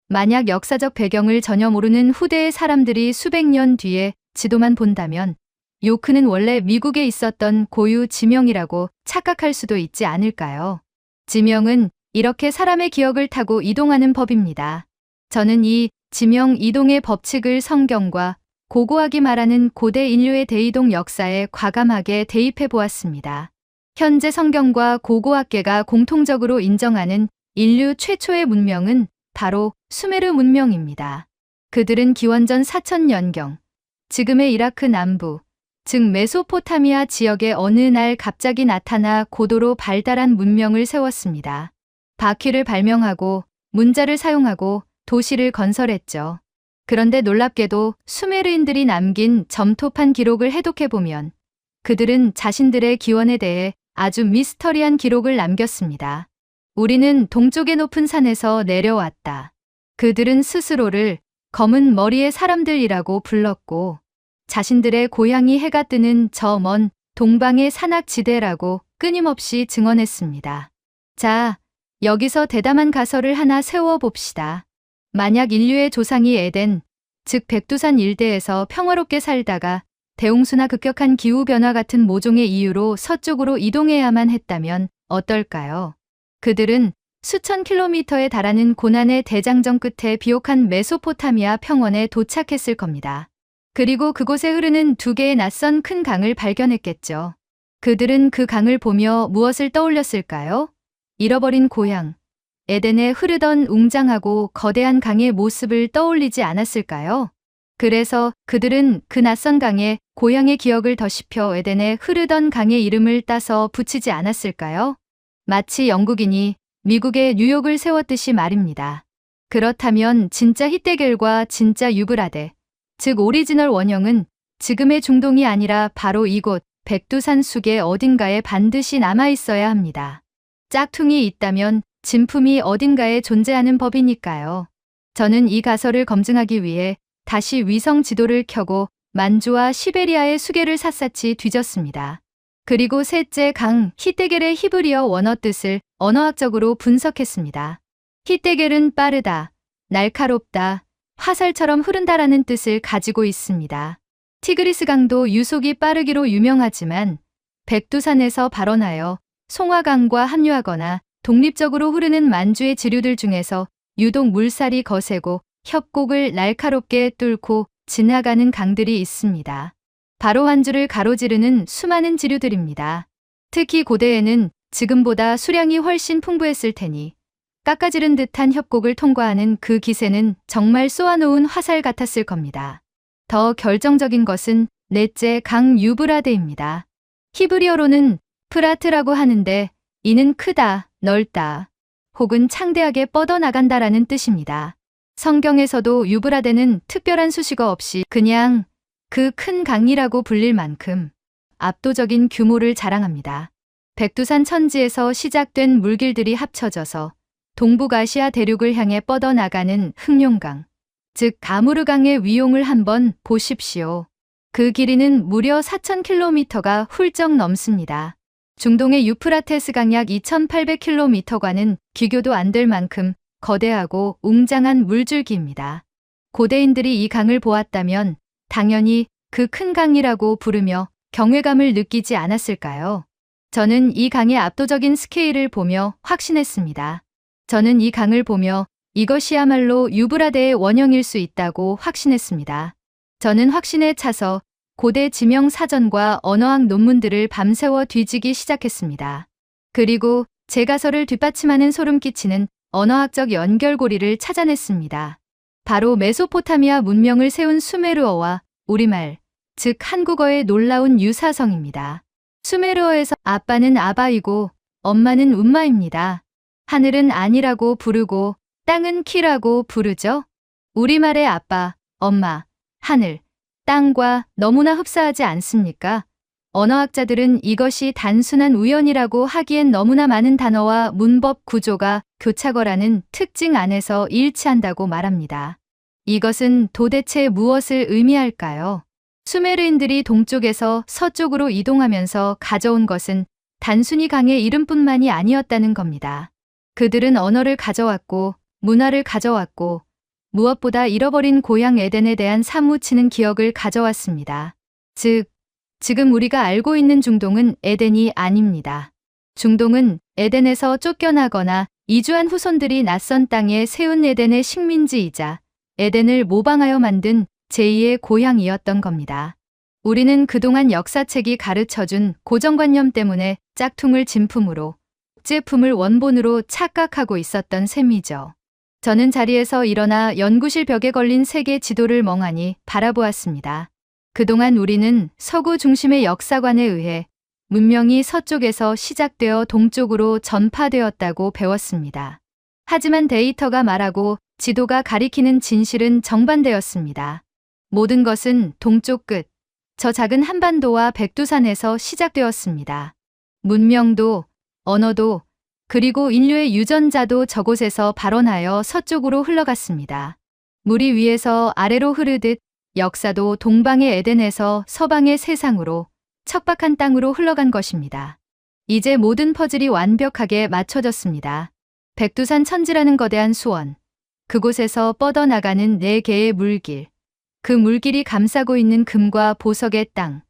만약 역사적 배경을 전혀 모르는 후대의 사람들이 수백 년 뒤에 지도만 본다면 요크는 원래 미국에 있었던 고유 지명이라고 착각할 수도 있지 않을까요? 지명은 이렇게 사람의 기억을 타고 이동하는 법입니다. 저는 이 지명 이동의 법칙을 성경과 고고하게 말하는 고대 인류의 대이동 역사에 과감하게 대입해 보았습니다. 현재 성경과 고고학계가 공통적으로 인정하는 인류 최초의 문명은 바로 수메르 문명입니다. 그들은 기원전 4000년경, 지금의 이라크 남부, 즉 메소포타미아 지역에 어느 날 갑자기 나타나 고도로 발달한 문명을 세웠습니다. 바퀴를 발명하고 문자를 사용하고 도시를 건설했죠. 그런데 놀랍게도 수메르인들이 남긴 점토판 기록을 해독해보면 그들은 자신들의 기원에 대해 아주 미스터리한 기록을 남겼습니다. 우리는 동쪽의 높은 산에서 내려왔다. 그들은 스스로를 검은 머리의 사람들이라고 불렀고 자신들의 고향이 해가 뜨는 저 먼 동방의 산악지대라고 끊임없이 증언했습니다. 자, 여기서 대담한 가설을 하나 세워봅시다. 만약 인류의 조상이 에덴, 즉 백두산 일대에서 평화롭게 살다가 대홍수나 급격한 기후변화 같은 모종의 이유로 서쪽으로 이동해야만 했다면 어떨까요? 그들은 수천 킬로미터에 달하는 고난의 대장정 끝에 비옥한 메소포타미아 평원에 도착했을 겁니다. 그리고 그곳에 흐르는 두 개의 낯선 큰 강을 발견했겠죠. 그들은 그 강을 보며 무엇을 떠올렸을까요? 잃어버린 고향, 에덴에 흐르던 웅장하고 거대한 강의 모습을 떠올리지 않았을까요? 그래서 그들은 그 낯선 강에 고향의 기억을 더씹혀 에덴에 흐르던 강의 이름을 따서 붙이지 않았을까요? 마치 영국인이 미국의 뉴욕을 세웠듯이 말입니다. 그렇다면 진짜 히데겔과 진짜 유브라데, 즉 오리지널 원형은 지금의 중동이 아니라 바로 이곳 백두산 숲의 어딘가에 반드시 남아있어야 합니다. 짝퉁이 있다면 진품이 어딘가에 존재하는 법이니까요. 저는 이 가설을 검증하기 위해 다시 위성 지도를 켜고 만주와 시베리아의 수계를 샅샅이 뒤졌습니다. 그리고 셋째 강 히데겔의 히브리어 원어 뜻을 언어학적으로 분석했습니다. 히데겔은 빠르다, 날카롭다, 화살처럼 흐른다라는 뜻을 가지고 있습니다. 티그리스 강도 유속이 빠르기로 유명하지만 백두산에서 발원하여 송화강과 합류하거나 독립적으로 흐르는 만주의 지류들 중에서 유독 물살이 거세고 협곡을 날카롭게 뚫고 지나가는 강들이 있습니다. 바로 한 줄을 가로지르는 수많은 지류들입니다. 특히 고대에는 지금보다 수량이 훨씬 풍부했을 테니 깎아지른 듯한 협곡을 통과하는 그 기세는 정말 쏘아놓은 화살 같았을 겁니다. 더 결정적인 것은 넷째 강 유브라데입니다. 히브리어로는 프라트라고 하는데 이는 크다, 넓다, 혹은 창대하게 뻗어나간다라는 뜻입니다. 성경에서도 유브라데는 특별한 수식어 없이 그냥 그 큰 강이라고 불릴 만큼 압도적인 규모를 자랑합니다. 백두산 천지에서 시작된 물길들이 합쳐져서 동북아시아 대륙을 향해 뻗어나가는 흑룡강, 즉 가무르강의 위용을 한번 보십시오. 그 길이는 무려 4,000km가 훌쩍 넘습니다. 중동의 유프라테스강 약 2,800km과는 비교도 안 될 만큼 거대하고 웅장한 물줄기입니다. 고대인들이 이 강을 보았다면 당연히 그 큰 강이라고 부르며 경외감을 느끼지 않았을까요? 저는 이 강의 압도적인 스케일을 보며 확신했습니다. 저는 이 강을 보며 이것이야말로 유브라데의 원형일 수 있다고 확신했습니다. 저는 확신에 차서 고대 지명 사전과 언어학 논문들을 밤새워 뒤지기 시작했습니다. 그리고 제 가설을 뒷받침하는 소름 끼치는 언어학적 연결고리를 찾아냈습니다. 바로 메소포타미아 문명을 세운 수메르어와 우리말, 즉 한국어의 놀라운 유사성입니다. 수메르어에서 아빠는 아바이고 엄마는 움마입니다. 하늘은 아니라고 부르고 땅은 키라고 부르죠. 우리말의 아빠, 엄마, 하늘, 땅과 너무나 흡사하지 않습니까? 언어학자들은 이것이 단순한 우연이라고 하기엔 너무나 많은 단어와 문법 구조가 교차거라는 특징 안에서 일치한다고 말합니다. 이것은 도대체 무엇을 의미할까요? 수메르인들이 동쪽에서 서쪽으로 이동하면서 가져온 것은 단순히 강의 이름뿐만이 아니었다는 겁니다. 그들은 언어를 가져왔고 문화를 가져왔고 무엇보다 잃어버린 고향 에덴에 대한 사무치는 기억을 가져왔습니다. 즉, 지금 우리가 알고 있는 중동은 에덴이 아닙니다. 중동은 에덴에서 쫓겨나거나 이주한 후손들이 낯선 땅에 세운 에덴의 식민지이자 에덴을 모방하여 만든 제2의 고향이었던 겁니다. 우리는 그동안 역사책이 가르쳐준 고정관념 때문에 짝퉁을 진품으로, 제품을 원본으로 착각하고 있었던 셈이죠. 저는 자리에서 일어나 연구실 벽에 걸린 세계 지도를 멍하니 바라보았습니다. 그동안 우리는 서구 중심의 역사관에 의해 문명이 서쪽에서 시작되어 동쪽으로 전파되었다고 배웠습니다. 하지만 데이터가 말하고 지도가 가리키는 진실은 정반대였습니다. 모든 것은 동쪽 끝, 저 작은 한반도와 백두산에서 시작되었습니다. 문명도, 언어도, 그리고 인류의 유전자도 저곳에서 발원하여 서쪽으로 흘러갔습니다. 물이 위에서 아래로 흐르듯 역사도 동방의 에덴에서 서방의 세상으로, 척박한 땅으로 흘러간 것입니다. 이제 모든 퍼즐이 완벽하게 맞춰졌습니다. 백두산 천지라는 거대한 수원, 그곳에서 뻗어나가는 4개의 물길, 그 물길이 감싸고 있는 금과 보석의 땅,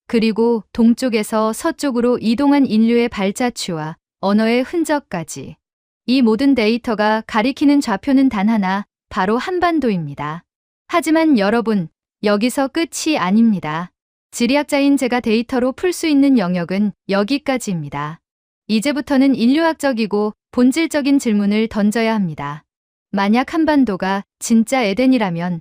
그리고 동쪽에서 서쪽으로 이동한 인류의 발자취와 언어의 흔적까지. 이 모든 데이터가 가리키는 좌표는 단 하나, 바로 한반도입니다. 하지만 여러분, 여기서 끝이 아닙니다. 지리학자인 제가 데이터로 풀 수 있는 영역은 여기까지입니다. 이제부터는 인류학적이고 본질적인 질문을 던져야 합니다. 만약 한반도가 진짜 에덴이라면,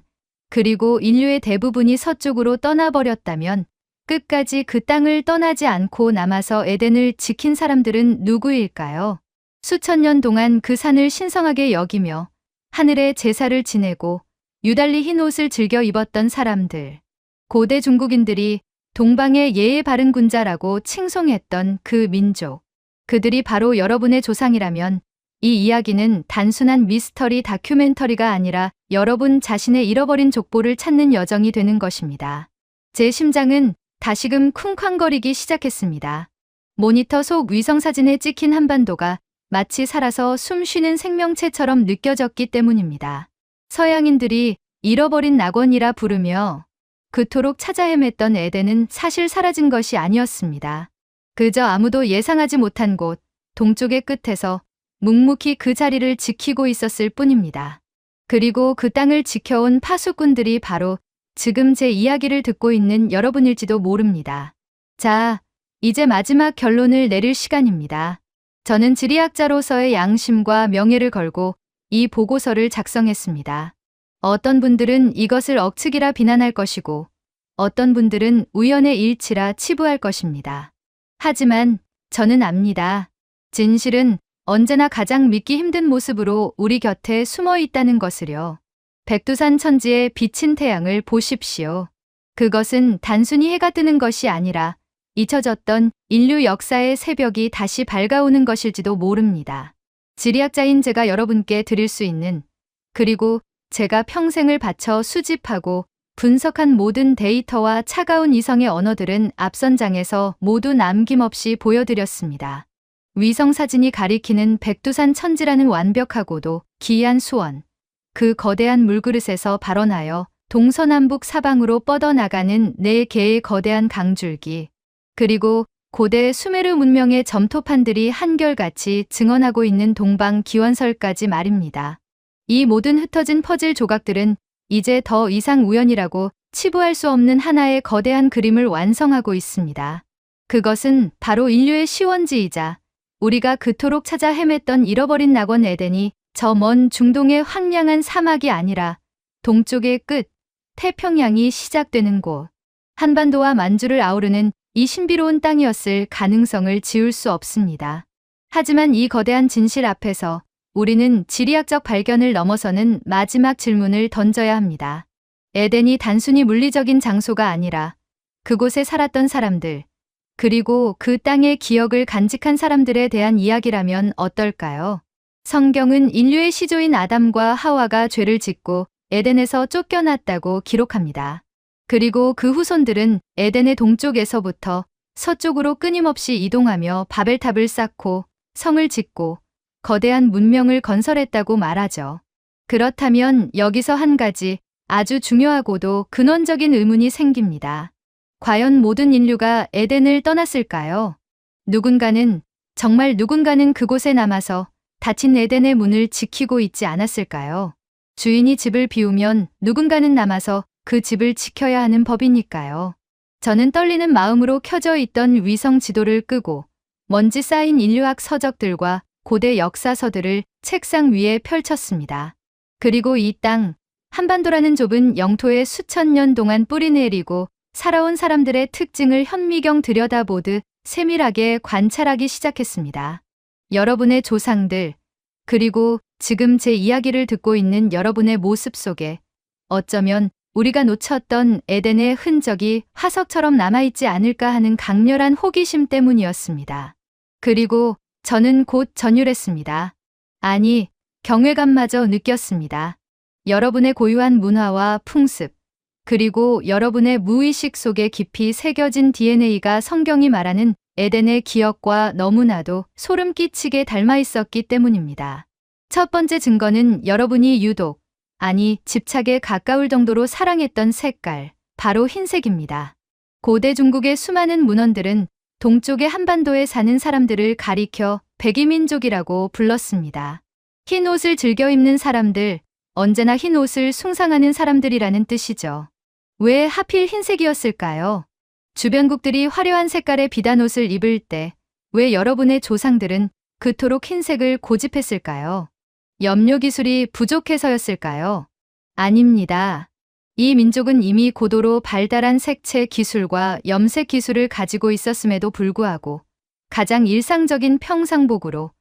그리고 인류의 대부분이 서쪽으로 떠나버렸다면 끝까지 그 땅을 떠나지 않고 남아서 에덴을 지킨 사람들은 누구일까요? 수천 년 동안 그 산을 신성하게 여기며 하늘에 제사를 지내고 유달리 흰 옷을 즐겨 입었던 사람들. 고대 중국인들이 동방의 예의 바른 군자라고 칭송했던 그 민족. 그들이 바로 여러분의 조상이라면 이 이야기는 단순한 미스터리 다큐멘터리가 아니라 여러분 자신의 잃어버린 족보를 찾는 여정이 되는 것입니다. 제 심장은 다시금 쿵쾅거리기 시작했습니다. 모니터 속 위성사진에 찍힌 한반도가 마치 살아서 숨쉬는 생명체처럼 느껴졌기 때문입니다. 서양인들이 잃어버린 낙원이라 부르며 그토록 찾아 헤맸던 에덴은 사실 사라진 것이 아니었습니다. 그저 아무도 예상하지 못한 곳, 동쪽의 끝에서 묵묵히 그 자리를 지키고 있었을 뿐입니다. 그리고 그 땅을 지켜온 파수꾼들이 바로 지금 제 이야기를 듣고 있는 여러분일지도 모릅니다. 자, 이제 마지막 결론을 내릴 시간입니다. 저는 지리학자로서의 양심과 명예를 걸고 이 보고서를 작성했습니다. 어떤 분들은 이것을 억측이라 비난할 것이고 어떤 분들은 우연의 일치라 치부할 것입니다. 하지만 저는 압니다. 진실은 언제나 가장 믿기 힘든 모습으로 우리 곁에 숨어 있다는 것을요. 백두산 천지에 비친 태양을 보십시오. 그것은 단순히 해가 뜨는 것이 아니라 잊혀졌던 인류 역사의 새벽이 다시 밝아오는 것일지도 모릅니다. 지리학자인 제가 여러분께 드릴 수 있는, 그리고 제가 평생을 바쳐 수집하고 분석한 모든 데이터와 차가운 이성의 언어들은 앞선 장에서 모두 남김없이 보여드렸습니다. 위성 사진이 가리키는 백두산 천지라는 완벽하고도 기이한 수원, 그 거대한 물그릇에서 발원하여 동서남북 사방으로 뻗어나가는 4개의 거대한 강줄기, 그리고 고대 수메르 문명의 점토판들이 한결같이 증언하고 있는 동방 기원설까지 말입니다. 이 모든 흩어진 퍼즐 조각들은 이제 더 이상 우연이라고 치부할 수 없는 하나의 거대한 그림을 완성하고 있습니다. 그것은 바로 인류의 시원지이자 우리가 그토록 찾아 헤맸던 잃어버린 낙원 에덴이 저 먼 중동의 황량한 사막이 아니라 동쪽의 끝, 태평양이 시작되는 곳, 한반도와 만주를 아우르는 이 신비로운 땅이었을 가능성을 지울 수 없습니다. 하지만 이 거대한 진실 앞에서 우리는 지리학적 발견을 넘어서는 마지막 질문을 던져야 합니다. 에덴이 단순히 물리적인 장소가 아니라 그곳에 살았던 사람들, 그리고 그 땅의 기억을 간직한 사람들에 대한 이야기라면 어떨까요? 성경은 인류의 시조인 아담과 하와가 죄를 짓고 에덴에서 쫓겨났다고 기록합니다. 그리고 그 후손들은 에덴의 동쪽에서부터 서쪽으로 끊임없이 이동하며 바벨탑을 쌓고 성을 짓고 거대한 문명을 건설했다고 말하죠. 그렇다면 여기서 한 가지 아주 중요하고도 근원적인 의문이 생깁니다. 과연 모든 인류가 에덴을 떠났을까요? 정말 누군가는 그곳에 남아서 닫힌 에덴의 문을 지키고 있지 않았을까요? 주인이 집을 비우면 누군가는 남아서 그 집을 지켜야 하는 법이니까요. 저는 떨리는 마음으로 켜져 있던 위성 지도를 끄고 먼지 쌓인 인류학 서적들과 고대 역사서들을 책상 위에 펼쳤습니다. 그리고 이 땅, 한반도라는 좁은 영토에 수천 년 동안 뿌리 내리고 살아온 사람들의 특징을 현미경 들여다보듯 세밀하게 관찰하기 시작했습니다. 여러분의 조상들, 그리고 지금 제 이야기를 듣고 있는 여러분의 모습 속에 어쩌면 우리가 놓쳤던 에덴의 흔적이 화석처럼 남아있지 않을까 하는 강렬한 호기심 때문이었습니다. 그리고 저는 곧 전율했습니다. 아니, 경외감마저 느꼈습니다. 여러분의 고유한 문화와 풍습, 그리고 여러분의 무의식 속에 깊이 새겨진 DNA가 성경이 말하는 에덴의 기억과 너무나도 소름 끼치게 닮아 있었기 때문입니다. 첫 번째 증거는 여러분이 집착에 가까울 정도로 사랑했던 색깔, 바로 흰색입니다. 고대 중국의 수많은 문헌들은 동쪽의 한반도에 사는 사람들을 가리켜 백이민족이라고 불렀습니다. 흰 옷을 즐겨 입는 사람들, 언제나 흰 옷을 숭상하는 사람들이라는 뜻이죠. 왜 하필 흰색이었을까요? 주변국들이 화려한 색깔의 비단 옷을 입을 때 왜 여러분의 조상들은 그토록 흰색을 고집했을까요? 염료 기술이 부족해서였을까요? 아닙니다. 이 민족은 이미 고도로 발달한 색채 기술과 염색 기술을 가지고 있었음에도 불구하고 가장 일상적인 평상복으로,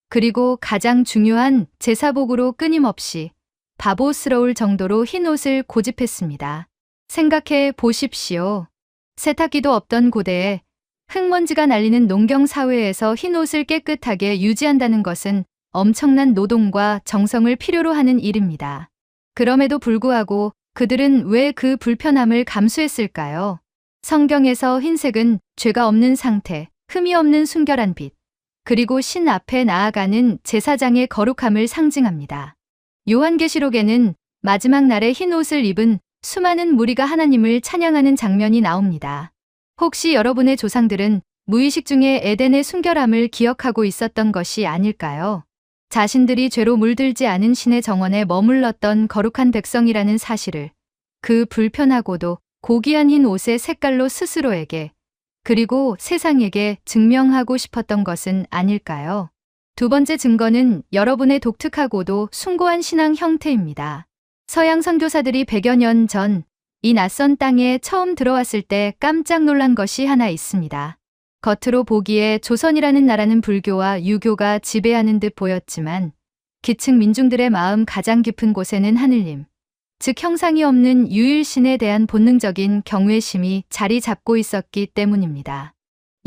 그리고 가장 중요한 제사복으로 끊임없이 바보스러울 정도로 흰 옷을 고집했습니다. 생각해 보십시오. 세탁기도 없던 고대에 흙먼지가 날리는 농경 사회에서 흰 옷을 깨끗하게 유지한다는 것은 엄청난 노동과 정성을 필요로 하는 일입니다. 그럼에도 불구하고 그들은 왜 그 불편함을 감수했을까요? 성경에서 흰색은 죄가 없는 상태, 흠이 없는 순결한 빛, 그리고 신 앞에 나아가는 제사장의 거룩함을 상징합니다. 요한계시록에는 마지막 날에 흰 옷을 입은 수많은 무리가 하나님을 찬양하는 장면이 나옵니다. 혹시 여러분의 조상들은 무의식 중에 에덴의 순결함을 기억하고 있었던 것이 아닐까요? 자신들이 죄로 물들지 않은 신의 정원에 머물렀던 거룩한 백성이라는 사실을 그 불편하고도 고귀한 흰 옷의 색깔로 스스로에게, 그리고 세상에게 증명하고 싶었던 것은 아닐까요? 두 번째 증거는 여러분의 독특하고도 숭고한 신앙 형태입니다. 서양 선교사들이 100여 년 전 이 낯선 땅에 처음 들어왔을 때 깜짝 놀란 것이 하나 있습니다. 겉으로 보기에 조선이라는 나라는 불교와 유교가 지배하는 듯 보였지만 기층 민중들의 마음 가장 깊은 곳에는 하느님, 즉 형상이 없는 유일신에 대한 본능적인 경외심이 자리 잡고 있었기 때문입니다.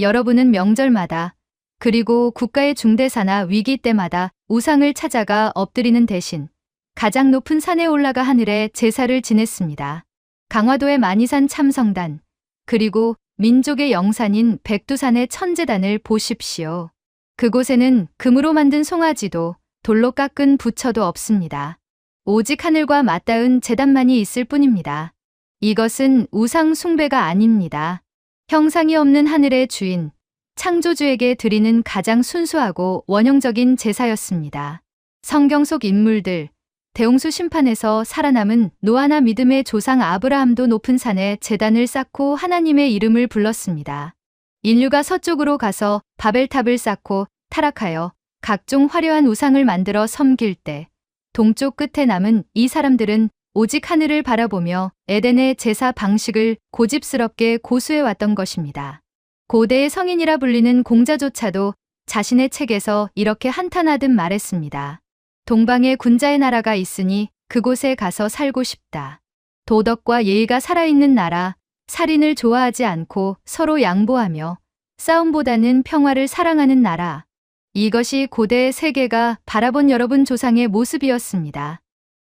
여러분은 명절마다, 그리고 국가의 중대사나 위기 때마다 우상을 찾아가 엎드리는 대신 가장 높은 산에 올라가 하늘에 제사를 지냈습니다. 강화도의 만이산 참성단, 그리고 민족의 영산인 백두산의 천재단을 보십시오. 그곳에는 금으로 만든 송아지도 돌로 깎은 부처도 없습니다. 오직 하늘과 맞닿은 제단만이 있을 뿐입니다. 이것은 우상 숭배가 아닙니다. 형상이 없는 하늘의 주인, 창조주에게 드리는 가장 순수하고 원형적인 제사였습니다. 성경 속 인물들, 대홍수 심판에서 살아남은 노아나 믿음의 조상 아브라함도 높은 산에 제단을 쌓고 하나님의 이름을 불렀습니다. 인류가 서쪽으로 가서 바벨탑을 쌓고 타락하여 각종 화려한 우상을 만들어 섬길 때 동쪽 끝에 남은 이 사람들은 오직 하늘을 바라보며 에덴의 제사 방식을 고집스럽게 고수해왔던 것입니다. 고대의 성인이라 불리는 공자조차도 자신의 책에서 이렇게 한탄하듯 말했습니다. 동방에 군자의 나라가 있으니 그곳에 가서 살고 싶다. 도덕과 예의가 살아있는 나라, 살인을 좋아하지 않고 서로 양보하며 싸움보다는 평화를 사랑하는 나라. 이것이 고대 세계가 바라본 여러분 조상의 모습이었습니다.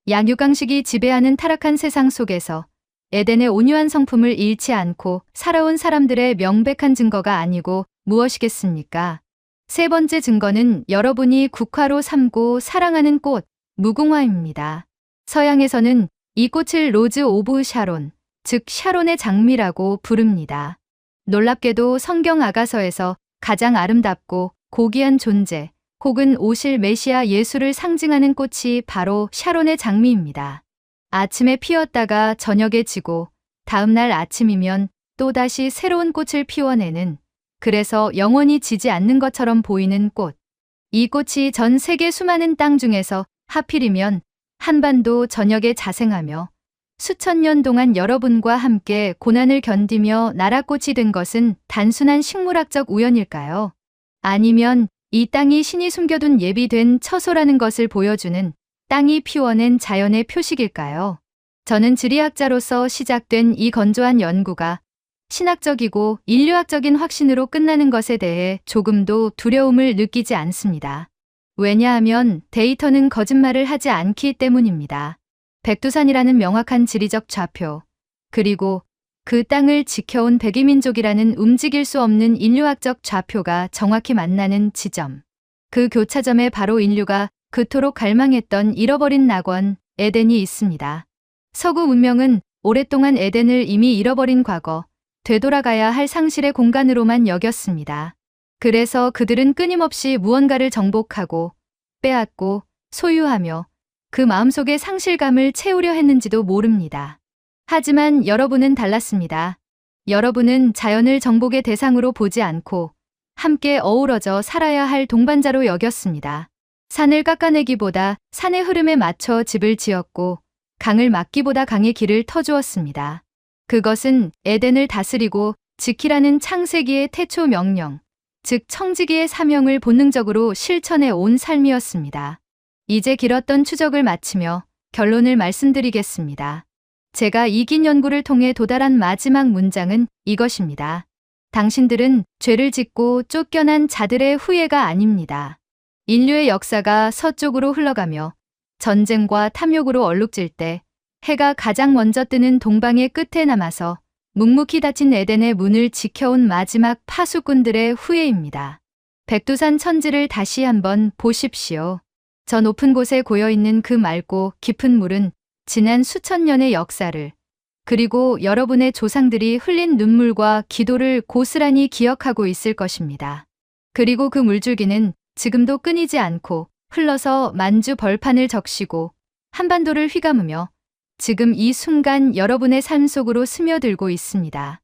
약육강식이 지배하는 타락한 세상 속에서 에덴의 온유한 성품을 잃지 않고 살아온 사람들의 명백한 증거가 아니고 무엇이겠습니까? 세 번째 증거는 여러분이 국화로 삼고 사랑하는 꽃, 무궁화입니다. 서양에서는 이 꽃을 로즈 오브 샤론, 즉 샤론의 장미라고 부릅니다. 놀랍게도 성경 아가서에서 가장 아름답고 고귀한 존재 혹은 오실 메시아 예수를 상징하는 꽃이 바로 샤론의 장미입니다. 아침에 피었다가 저녁에 지고 다음날 아침이면 또다시 새로운 꽃을 피워내는, 그래서 영원히 지지 않는 것처럼 보이는 꽃. 이 꽃이 전 세계 수많은 땅 중에서 하필이면 한반도 전역에 자생하며 수천 년 동안 여러분과 함께 고난을 견디며 나라꽃이 된 것은 단순한 식물학적 우연일까요? 아니면 이 땅이 신이 숨겨둔 예비된 처소라는 것을 보여주는 땅이 피워낸 자연의 표식일까요? 저는 지리학자로서 시작된 이 건조한 연구가 신학적이고 인류학적인 확신으로 끝나는 것에 대해 조금도 두려움을 느끼지 않습니다. 왜냐하면 데이터는 거짓말을 하지 않기 때문입니다. 백두산이라는 명확한 지리적 좌표, 그리고 그 땅을 지켜온 백이민족이라는 움직일 수 없는 인류학적 좌표가 정확히 만나는 지점. 그 교차점에 바로 인류가 그토록 갈망했던 잃어버린 낙원, 에덴이 있습니다. 서구 문명은 오랫동안 에덴을 이미 잃어버린 과거, 되돌아가야 할 상실의 공간으로만 여겼습니다. 그래서 그들은 끊임없이 무언가를 정복하고, 빼앗고, 소유하며 그 마음속의 상실감을 채우려 했는지도 모릅니다. 하지만 여러분은 달랐습니다. 여러분은 자연을 정복의 대상으로 보지 않고 함께 어우러져 살아야 할 동반자로 여겼습니다. 산을 깎아내기보다 산의 흐름에 맞춰 집을 지었고 강을 막기보다 강의 길을 터주었습니다. 그것은 에덴을 다스리고 지키라는 창세기의 태초 명령, 즉 청지기의 사명을 본능적으로 실천해 온 삶이었습니다. 이제 길었던 추적을 마치며 결론을 말씀드리겠습니다. 제가 이 긴 연구를 통해 도달한 마지막 문장은 이것입니다. 당신들은 죄를 짓고 쫓겨난 자들의 후예가 아닙니다. 인류의 역사가 서쪽으로 흘러가며 전쟁과 탐욕으로 얼룩질 때 해가 가장 먼저 뜨는 동방의 끝에 남아서 묵묵히 닫힌 에덴의 문을 지켜온 마지막 파수꾼들의 후예입니다. 백두산 천지를 다시 한번 보십시오. 저 높은 곳에 고여있는 그 맑고 깊은 물은 지난 수천 년의 역사를, 그리고 여러분의 조상들이 흘린 눈물과 기도를 고스란히 기억하고 있을 것입니다. 그리고 그 물줄기는 지금도 끊이지 않고 흘러서 만주 벌판을 적시고 한반도를 휘감으며 지금 이 순간 여러분의 삶 속으로 스며들고 있습니다.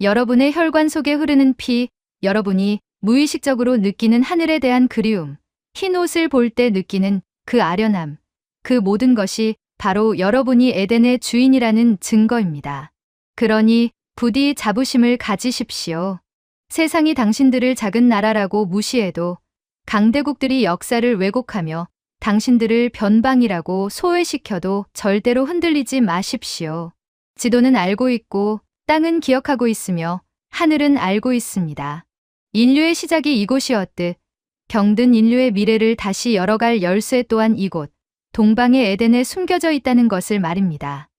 여러분의 혈관 속에 흐르는 피, 여러분이 무의식적으로 느끼는 하늘에 대한 그리움, 흰 옷을 볼 때 느끼는 그 아련함, 그 모든 것이 바로 여러분이 에덴의 주인이라는 증거입니다. 그러니 부디 자부심을 가지십시오. 세상이 당신들을 작은 나라라고 무시해도 강대국들이 역사를 왜곡하며 당신들을 변방이라고 소외시켜도 절대로 흔들리지 마십시오. 지도는 알고 있고 땅은 기억하고 있으며 하늘은 알고 있습니다. 인류의 시작이 이곳이었듯 병든 인류의 미래를 다시 열어갈 열쇠 또한 이곳 동방의 에덴에 숨겨져 있다는 것을 말입니다.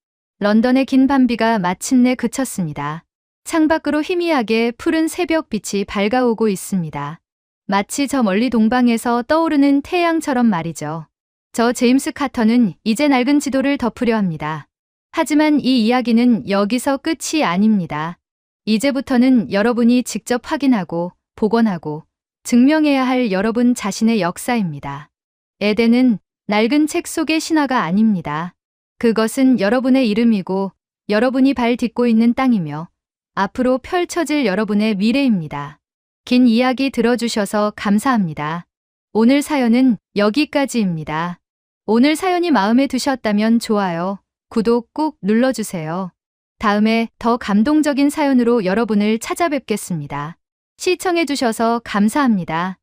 런던의 긴 밤비가 마침내 그쳤습니다. 창밖으로 희미하게 푸른 새벽빛이 밝아오고 있습니다. 마치 저 멀리 동방에서 떠오르는 태양처럼 말이죠. 저 제임스 카터는 이제 낡은 지도를 덮으려 합니다. 하지만 이 이야기는 여기서 끝이 아닙니다. 이제부터는 여러분이 직접 확인하고 복원하고 증명해야 할 여러분 자신의 역사입니다. 에덴은 낡은 책 속의 신화가 아닙니다. 그것은 여러분의 이름이고 여러분이 발 딛고 있는 땅이며 앞으로 펼쳐질 여러분의 미래입니다. 긴 이야기 들어주셔서 감사합니다. 오늘 사연은 여기까지입니다. 오늘 사연이 마음에 드셨다면 좋아요, 구독 꾹 눌러주세요. 다음에 더 감동적인 사연으로 여러분을 찾아뵙겠습니다. 시청해주셔서 감사합니다.